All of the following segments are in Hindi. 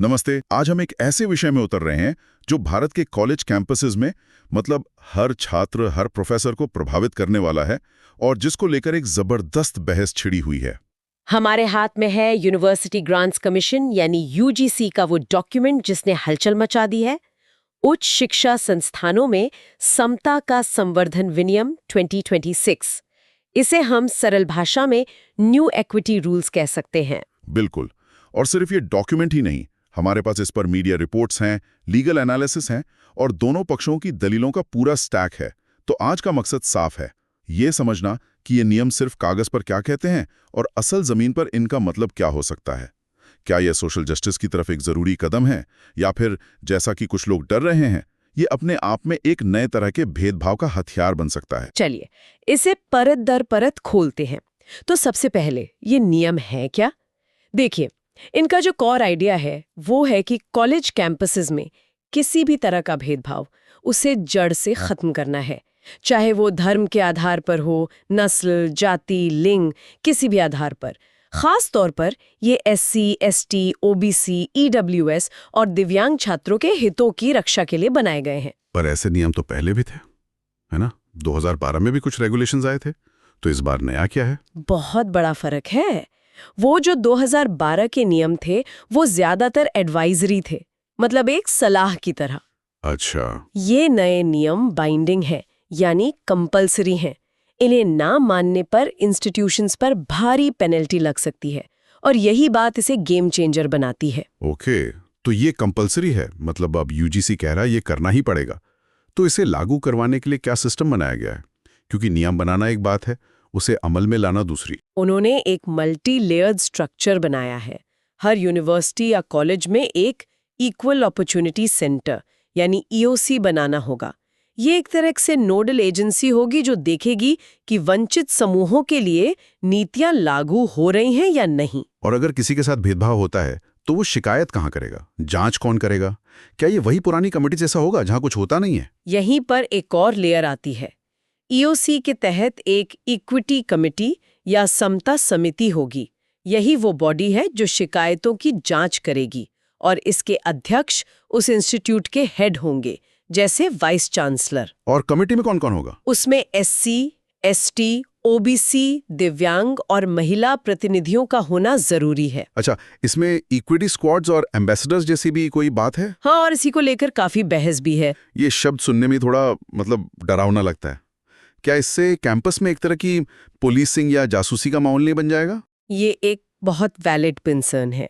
नमस्ते। आज हम एक ऐसे विषय में उतर रहे हैं जो भारत के कॉलेज कैंपसेस में मतलब हर छात्र, हर प्रोफेसर को प्रभावित करने वाला है और जिसको लेकर एक जबरदस्त बहस छिड़ी हुई है। हमारे हाथ में है यूनिवर्सिटी ग्रांट्स कमीशन यानी यूजीसी का वो डॉक्यूमेंट जिसने हलचल मचा दी है। उच्च शिक्षा संस्थानों में समता का संवर्धन विनियम 2026। इसे हम सरल भाषा में न्यू इक्विटी रूल्स कह सकते हैं। बिल्कुल। और सिर्फ ये डॉक्यूमेंट ही नहीं, हमारे पास इस पर मीडिया रिपोर्ट्स हैं, लीगल एनालिसिस हैं और दोनों पक्षों की दलीलों का पूरा स्टैक है। तो आज का मकसद साफ है, ये समझना कि ये नियम सिर्फ कागज पर क्या कहते हैं और असल जमीन पर इनका मतलब क्या हो सकता है। क्या यह सोशल जस्टिस की तरफ एक जरूरी कदम है या फिर जैसा कि कुछ लोग डर रहे हैं, ये अपने आप में एक नए तरह के भेदभाव का हथियार बन सकता है। चलिए इसे परत दर परत खोलते हैं। तो सबसे पहले ये नियम है क्या? देखिए, इनका जो कोर आइडिया है वो है कि कॉलेज कैंपसेस में किसी भी तरह का भेदभाव उसे जड़ से खत्म करना है, चाहे वो धर्म के आधार पर हो, नस्ल, जाति, लिंग, किसी भी आधार पर। खास तौर पर ये एससी, एसटी, ओबीसी, ईडब्ल्यूएस और दिव्यांग छात्रों के हितों की रक्षा के लिए बनाए गए हैं। पर ऐसे नियम तो पहले भी थे, है ना? 2012 में भी कुछ रेगुलेशंस आए थे, तो इस बार नया क्या है? बहुत बड़ा फर्क है। वो जो 2012 के नियम थे वो ज्यादातर एडवाइजरी थे, मतलब एक सलाह की तरह। अच्छा। ये नए नियम बाइंडिंग है, यानी कंपलसरी हैं। इन्हें ना मानने पर इंस्टीट्यूशंस पर भारी पेनल्टी लग सकती है और यही बात इसे गेम चेंजर बनाती है। ओके, तो ये कंपलसरी है, मतलब अब यूजीसी कह रहा है ये करना ही पड़ेगा। तो इसे लागू करवाने के लिए क्या सिस्टम बनाया गया है? क्योंकि नियम बनाना एक बात है, उसे अमल में लाना दूसरी। उन्होंने एक मल्टी लेयर्ड स्ट्रक्चर बनाया है। हर यूनिवर्सिटी या कॉलेज में एक इक्वल अपॉर्चुनिटी सेंटर यानी ईओसी बनाना होगा। ये एक तरह से नोडल एजेंसी होगी जो देखेगी कि वंचित समूहों के लिए नीतियां लागू हो रही हैं या नहीं। और अगर किसी के साथ भेदभाव होता है तो वो शिकायत कहाँ करेगा? जांच कौन करेगा? क्या ये वही पुरानी कमेटी जैसा होगा जहां कुछ होता नहीं है? यहीं पर एक और लेयर आती है। ईओसी के तहत एक इक्विटी कमेटी या समता समिति होगी। यही वो बॉडी है जो शिकायतों की जांच करेगी और इसके अध्यक्ष उस इंस्टीट्यूट के हेड होंगे, जैसे वाइस चांसलर। और कमेटी में कौन कौन होगा? उसमें एससी, एसटी, ओबीसी, दिव्यांग और महिला प्रतिनिधियों का होना जरूरी है। अच्छा, इसमें इक्विटी स्क्वाड्स और एम्बेसडर्स जैसी भी कोई बात है? हाँ, और इसी को लेकर काफी बहस भी है। ये शब्द सुनने में थोड़ा मतलब डरावना लगता है। क्या इससे कैंपस में एक तरह की पुलिसिंग या जासूसी का माहौल नहीं बन जाएगा? ये एक बहुत वैलिड कंसर्न है।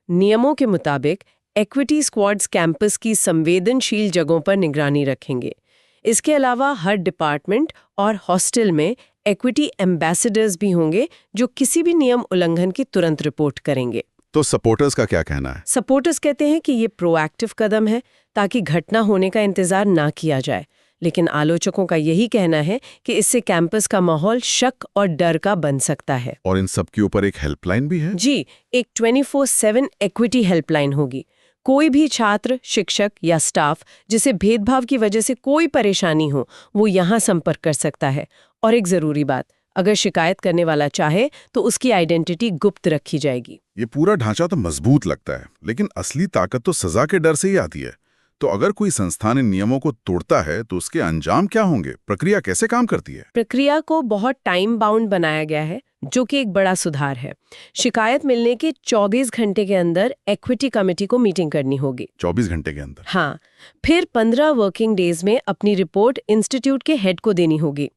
नियमों के मुताबिक इक्विटी स्क्वाड्स कैंपस की संवेदनशील जगहों पर निगरानी रखेंगे। इसके अलावा हर डिपार्टमेंट और हॉस्टल में इक्विटी एम्बेसडर्स भी होंगे जो किसी भी नियम उल्लंघन की तुरंत रिपोर्ट करेंगे। तो सपोर्टर्स का क्या कहना है? सपोर्टर्स कहते हैं कि ये प्रोएक्टिव कदम है ताकि घटना होने का इंतजार ना किया जाए, लेकिन आलोचकों का यही कहना है कि इससे कैंपस का माहौल शक और डर का बन सकता है। और इन सब के ऊपर एक हेल्पलाइन भी है? जी, एक 24/7 इक्विटी हेल्पलाइन होगी। कोई भी छात्र, शिक्षक या स्टाफ जिसे भेदभाव की वजह से कोई परेशानी हो, वो यहाँ संपर्क कर सकता है। और एक जरूरी बात, अगर शिकायत करने वाला चाहे तो उसकी आइडेंटिटी गुप्त रखी जाएगी। ये पूरा ढांचा तो मजबूत लगता है, लेकिन असली ताकत तो सजा के डर से ही आती है। तो अगर कोई संस्थान इन नियमों को तोड़ता है तो उसके अंजाम क्या होंगे? प्रक्रिया कैसे काम करती है? प्रक्रिया को बहुत टाइम बाउंड बनाया गया है, जो कि एक बड़ा सुधार है। शिकायत मिलने के 24 घंटे के अंदर इक्विटी कमेटी को मीटिंग करनी होगी। 24 घंटे के अंदर? हाँ, फिर 15 वर्किंग डेज में अपनी रिपोर्ट इंस्टीट्यूट के हेड को देनी होगी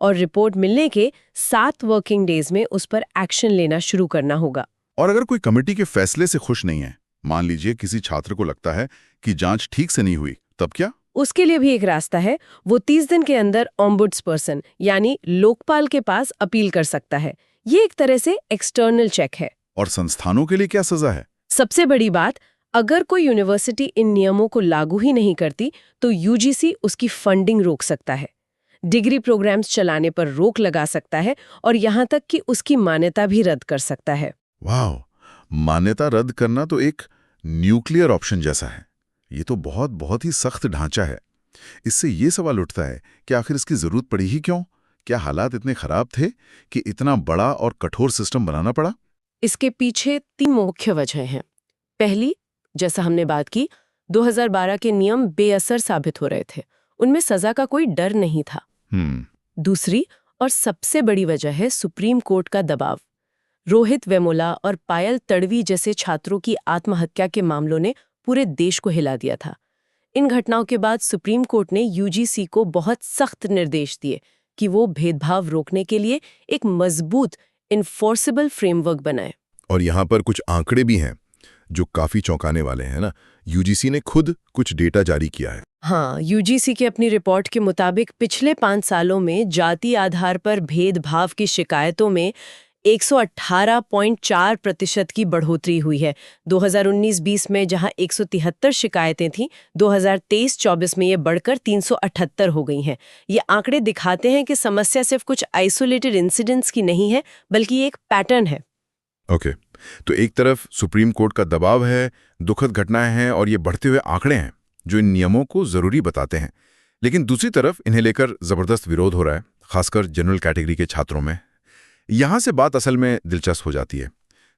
और रिपोर्ट मिलने के 7 वर्किंग डेज में उस पर एक्शन लेना शुरू करना होगा। और अगर कोई कमेटी के फैसले से खुश नहीं है, मान लीजिए किसी छात्र को लगता है कि जांच ठीक से नहीं हुई, तब क्या? उसके लिए भी एक रास्ता है। वो 30 दिन के अंदर ऑम्बुड्स पर्सन यानी लोकपाल के पास अपील कर सकता है। ये एक तरह से एक्सटर्नल चेक है। और संस्थानों के लिए क्या सजा है? सबसे बड़ी बात, अगर कोई यूनिवर्सिटी इन नियमों को लागू ही नहीं करती तो यूजीसी उसकी फंडिंग रोक सकता है, डिग्री प्रोग्राम्स चलाने पर रोक लगा सकता है और यहाँ तक कि उसकी मान्यता भी रद्द कर सकता है। वाह, मान्यता रद्द करना तो एक न्यूक्लियर ऑप्शन जैसा है। ये तो बहुत ही सख्त ढांचा है। इससे ये सवाल उठता है कि आखिर इसकी जरूरत पड़ी ही क्यों? क्या हालात इतने खराब थे कि इतना बड़ा और कठोर सिस्टम बनाना पड़ा? इसके पीछे 3 मुख्य वजह हैं। पहली, जैसा हमने बात की, 2012 के नियम बेअसर साबित हो रहे थे, उनमें सजा का कोई डर नहीं था। दूसरी और सबसे बड़ी वजह है सुप्रीम कोर्ट का दबाव। रोहित वेमुला और पायल तड़वी जैसे छात्रों की आत्महत्या के मामलों ने पूरे देश को हिला दिया था। इन घटनाओं के बाद सुप्रीम कोर्ट ने यूजीसी को बहुत सख्त निर्देश दिए कि वो भेदभाव रोकने के लिए एक मजबूत इन्फोर्सेबल फ्रेमवर्क बनाए। और यहाँ पर कुछ आंकड़े भी हैं जो काफी चौंकाने वाले हैं ना। यूजीसी ने खुद कुछ डेटा जारी किया है। हाँ, यूजीसी की अपनी रिपोर्ट के मुताबिक पिछले 5 सालों में जाति आधार पर भेदभाव की शिकायतों में 118.4% की बढ़ोतरी हुई है। 2019-20 में जहां 173 शिकायतें थीं, 2023-24 में ये बढ़कर 378 हो गई हैं। ये आंकड़े दिखाते हैं कि समस्या सिर्फ कुछ आइसोलेटेड इंसिडेंट्स की नहीं है, बल्कि एक पैटर्न है। ओके, तो एक तरफ सुप्रीम कोर्ट का दबाव है, दुखद घटनाएं हैं और ये बढ़ते हुए आंकड़े हैं जो इन नियमों को जरूरी बताते हैं। लेकिन दूसरी तरफ इन्हें लेकर जबरदस्त विरोध हो रहा है, खासकर जनरल कैटेगरी के छात्रों में। यहां से बात असल में दिलचस्प हो जाती है।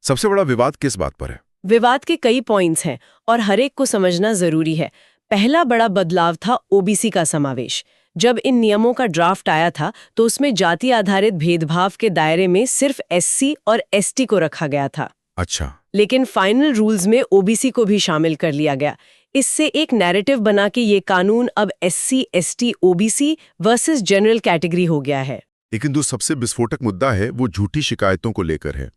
सबसे बड़ा विवाद किस बात पर है? विवाद के कई पॉइंट्स हैं और हर एक को समझना जरूरी है। पहला बड़ा बदलाव था ओबीसी का समावेश। जब इन नियमों का ड्राफ्ट आया था तो उसमें जाति आधारित भेदभाव के दायरे में सिर्फ एससी और एसटी को रखा गया था। अच्छा। लेकिन फाइनल रूल्स में ओबीसी को भी शामिल कर लिया गया। इससे एक नैरेटिव बना कि ये कानून अब SC, ST, OBC versus general category हो गया है। लेकिन जो सबसे विस्फोटक मुद्दा है वो झूठी शिकायतों को लेकर है।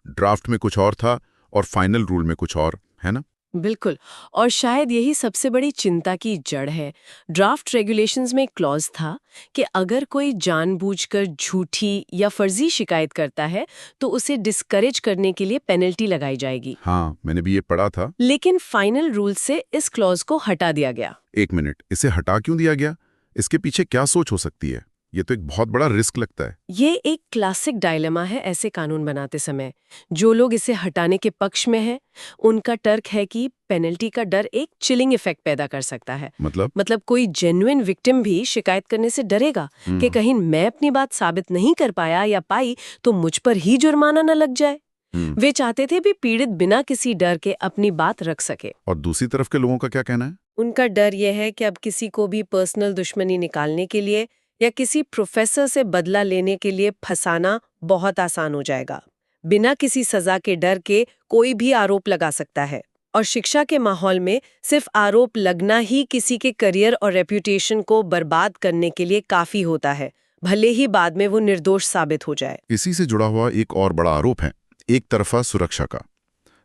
ड्राफ्ट में कुछ और था और फाइनल रूल में कुछ और, है ना? बिल्कुल, और शायद यही सबसे बड़ी चिंता की जड़ है। ड्राफ्ट रेगुलेशंस में एक क्लॉज था कि अगर कोई जानबूझकर झूठी या फर्जी शिकायत करता है तो उसे डिस्करेज करने के लिए पेनल्टी लगाई जाएगी। हाँ, मैंने भी ये पढ़ा था। लेकिन फाइनल रूल से इस क्लॉज को हटा दिया गया। एक मिनट, इसे हटा क्यों दिया गया? इसके पीछे क्या सोच हो सकती है? ये तो एक बहुत बड़ा रिस्क लगता है। ये एक क्लासिक डायलेमा है ऐसे कानून बनाते समय। जो लोग इसे हटाने के पक्ष में हैं, उनका तर्क है कि पेनल्टी का डर एक चिलिंग इफेक्ट पैदा कर सकता है। मतलब कोई जेन्युइन विक्टिम भी शिकायत करने से डरेगा कि कहीं मैं अपनी बात साबित नहीं कर पाया या पाई तो मुझ पर ही जुर्माना न लग जाए। वे चाहते थे भी पीड़ित बिना किसी डर के अपनी बात रख सके। और दूसरी तरफ के लोगों का क्या कहना है? उनका डर यह है कि अब किसी को भी पर्सनल दुश्मनी निकालने के लिए या किसी प्रोफेसर से बदला लेने के लिए फंसाना बहुत आसान हो जाएगा। बिना किसी सजा के डर के कोई भी आरोप लगा सकता है, और शिक्षा के माहौल में सिर्फ आरोप लगना ही किसी के करियर और रेप्यूटेशन को बर्बाद करने के लिए काफी होता है, भले ही बाद में वो निर्दोष साबित हो जाए। इसी से जुड़ा हुआ एक और बड़ा आरोप है एक तरफा सुरक्षा का।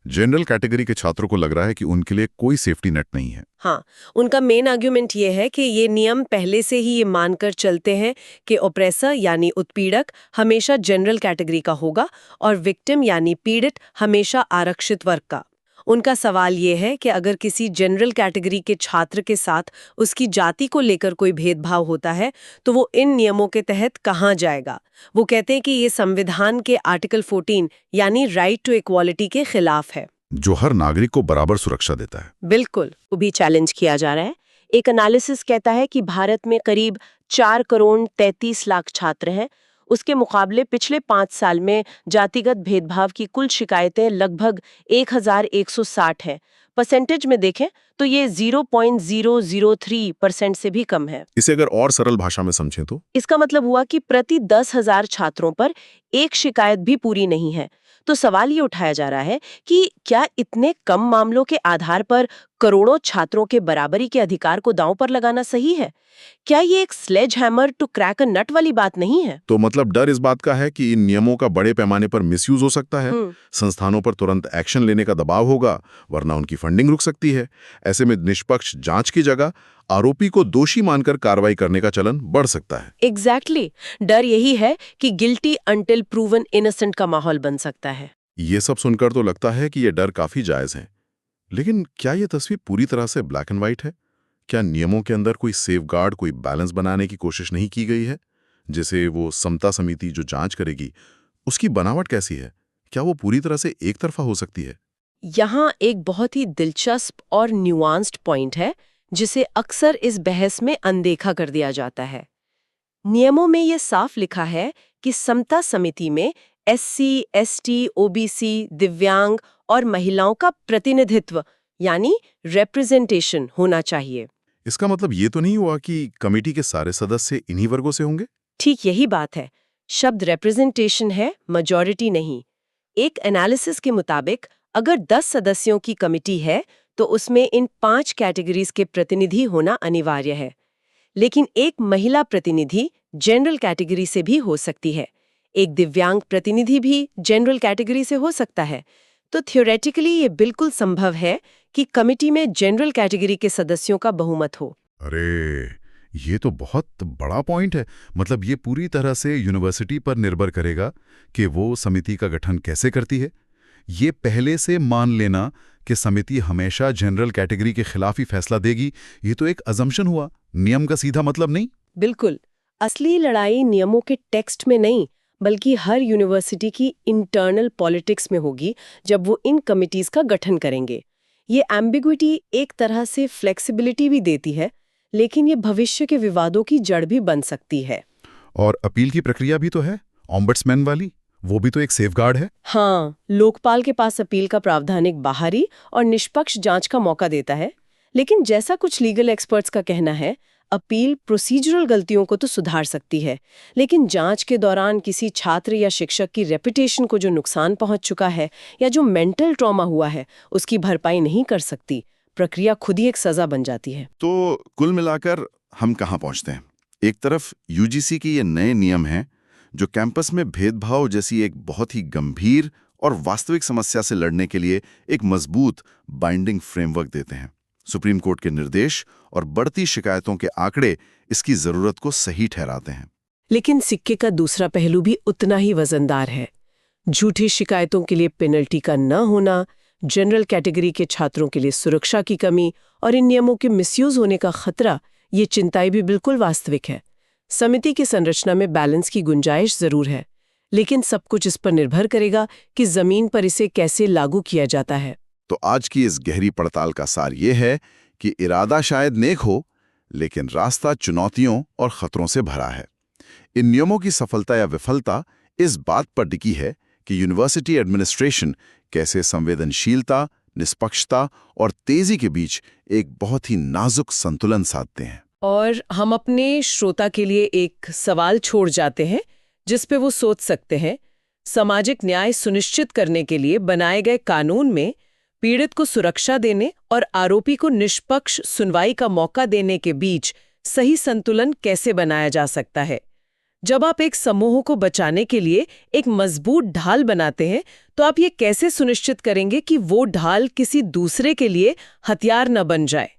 जनरल कैटेगरी के छात्रों को लग रहा है कि उनके लिए कोई सेफ्टी नेट नहीं है। हाँ, उनका मेन आर्ग्यूमेंट ये है कि ये नियम पहले से ही ये मानकर चलते हैं कि ऑप्रेसर यानी उत्पीड़क हमेशा जनरल कैटेगरी का होगा और विक्टिम यानी पीड़ित हमेशा आरक्षित वर्ग का। उनका सवाल ये है कि अगर किसी जनरल कैटेगरी के छात्र के साथ उसकी जाति को लेकर कोई भेदभाव होता है तो वो इन नियमों के तहत कहाँ जाएगा। वो कहते हैं कि ये संविधान के आर्टिकल 14 यानी राइट टू इक्वालिटी के खिलाफ है, जो हर नागरिक को बराबर सुरक्षा देता है। बिल्कुल, वो भी चैलेंज किया जा रहा है। एक एनालिसिस कहता है कि भारत में करीब 4 करोड़ 33 लाख छात्र हैं। उसके मुकाबले पिछले 5 साल में जातिगत भेदभाव की कुल शिकायतें लगभग 1160 हैं। परसेंटेज में देखें तो ये 0.003% से भी कम है। इसे अगर और सरल भाषा में समझें तो इसका मतलब हुआ कि प्रति 10,000 छात्रों पर एक शिकायत भी पूरी नहीं है। तो सवाल ये उठाया जा रहा है कि क्या इतने कम मामलों के आधार पर करोड़ों छात्रों के बराबरी के अधिकार को दांव पर लगाना सही है? क्या ये एक sledge hammer to crack a nut वाली बात नहीं है? तो मतलब डर इस बात का है कि इन नियमों का बड़े पैमाने पर मिसयूज हो सकता है। संस्थानों पर तुरंत एक्शन लेने का दबाव होगा, वरना उनकी फंडिंग रुक सकती है। ऐसे में निष्पक्ष जांच की जगह आरोपी को दोषी मानकर कार्रवाई करने का चलन बढ़ सकता है। एग्जैक्टली, डर यही है कि गिल्टी अंटिल प्रूवन इनोसेंट का माहौल बन सकता है। ये सब सुनकर तो लगता है कि ये डर काफी जायज है, लेकिन क्या ये तस्वीर पूरी तरह से ब्लैक एंड व्हाइट है? क्या नियमों के अंदर कोई सेफगार्ड, कोई बैलेंस बनाने की कोशिश नहीं की गई है? जैसे वो समता समिति जो जांच करेगी, उसकी बनावट कैसी है? क्या वो पूरी तरह से एक तरफा हो सकती है? यहाँ एक बहुत ही दिलचस्प और न्यूआंस्ड पॉइंट है जिसे अक्सर इस बहस में अनदेखा कर दिया जाता है। नियमों में ये साफ लिखा है कि समता समिति में एससी, एसटी, ओबीसी, दिव्यांग और महिलाओं का प्रतिनिधित्व यानी रिप्रेजेंटेशन होना चाहिए। इसका मतलब ये तो नहीं हुआ कि कमेटी के सारे सदस्य इन्हीं वर्गों से होंगे? ठीक यही बात है। शब्द रिप्रेजेंटेशन है, मेजॉरिटी नहीं। एक एनालिसिस के मुताबिक अगर 10 सदस्यों की कमिटी है तो उसमें इन 5 कैटेगरीज के प्रतिनिधि होना अनिवार्य है। लेकिन एक महिला प्रतिनिधि जनरल कैटेगरी से भी हो सकती है, एक दिव्यांग प्रतिनिधि भी जनरल कैटेगरी से हो सकता है। तो थ्योरेटिकली ये बिल्कुल संभव है कि कमिटी में जनरल कैटेगरी के सदस्यों का बहुमत हो। अरे, ये तो बहुत बड़ा पॉइंट है। मतलब ये पूरी तरह से यूनिवर्सिटी पर निर्भर करेगा कि वो समिति का गठन कैसे करती है। ये पहले से मान लेना कि समिति हमेशा जनरल कैटेगरी के खिलाफ ही फैसला देगी, ये तो एक अजम्पशन हुआ, नियम का सीधा मतलब नहीं। बिल्कुल। असली लड़ाई नियमों के टेक्स्ट में नहीं, बल्कि हर यूनिवर्सिटी की इंटरनल पॉलिटिक्स में होगी जब वो इन कमिटीज का गठन करेंगे। ये एम्बिग्विटी एक तरह से फ्लेक्सिबिलिटी भी देती है, लेकिन ये भविष्य के विवादों की जड़ भी बन सकती है। और अपील की प्रक्रिया भी तो है, ऑम्बड्समैन वाली, वो भी तो एक सेफगार्ड है। हाँ, लोकपाल के पास अपील का प्रावधान एक बाहरी और निष्पक्ष जांच का मौका देता है। लेकिन जैसा कुछ लीगल एक्सपर्ट्स का कहना है, अपील प्रोसीजरल गलतियों को तो सुधार सकती है, लेकिन जांच के दौरान किसी छात्र या शिक्षक की रेपुटेशन को जो नुकसान पहुंच चुका है या जो मेंटल ट्रॉमा हुआ है, उसकी भरपाई नहीं कर सकती। प्रक्रिया खुद ही एक सजा बन जाती है। तो कुल मिलाकर हम कहाँ पहुँचते हैं? एक तरफ यूजीसी के ये नए नियम हैं जो कैंपस में भेदभाव जैसी एक बहुत ही गंभीर और वास्तविक समस्या से लड़ने के लिए एक मजबूत बाइंडिंग फ्रेमवर्क देते हैं। सुप्रीम कोर्ट के निर्देश और बढ़ती शिकायतों के आंकड़े इसकी जरूरत को सही ठहराते हैं। लेकिन सिक्के का दूसरा पहलू भी उतना ही वजनदार है। झूठी शिकायतों के लिए पेनल्टी का न होना, जनरल कैटेगरी के छात्रों के लिए सुरक्षा की कमी और इन नियमों के मिसयूज होने का खतरा, ये चिंताएं भी बिल्कुल वास्तविक है। समिति की संरचना में बैलेंस की गुंजाइश जरूर है, लेकिन सब कुछ इस पर निर्भर करेगा कि जमीन पर इसे कैसे लागू किया जाता है। तो आज की इस गहरी पड़ताल का सार ये है कि इरादा शायद नेक हो, लेकिन रास्ता चुनौतियों और खतरों से भरा है। इन नियमों की सफलता या विफलता इस बात पर टिकी है कि यूनिवर्सिटी एडमिनिस्ट्रेशन कैसे संवेदनशीलता, निष्पक्षता और तेजी के बीच एक बहुत ही नाजुक संतुलन साधते हैं। और हम अपने श्रोता के लिए एक सवाल छोड़ जाते हैं जिस पे वो सोच सकते हैं। सामाजिक न्याय सुनिश्चित करने के लिए बनाए गए कानून में पीड़ित को सुरक्षा देने और आरोपी को निष्पक्ष सुनवाई का मौका देने के बीच सही संतुलन कैसे बनाया जा सकता है? जब आप एक समूह को बचाने के लिए एक मजबूत ढाल बनाते हैं, तो आप ये कैसे सुनिश्चित करेंगे कि वो ढाल किसी दूसरे के लिए हथियार न बन जाए?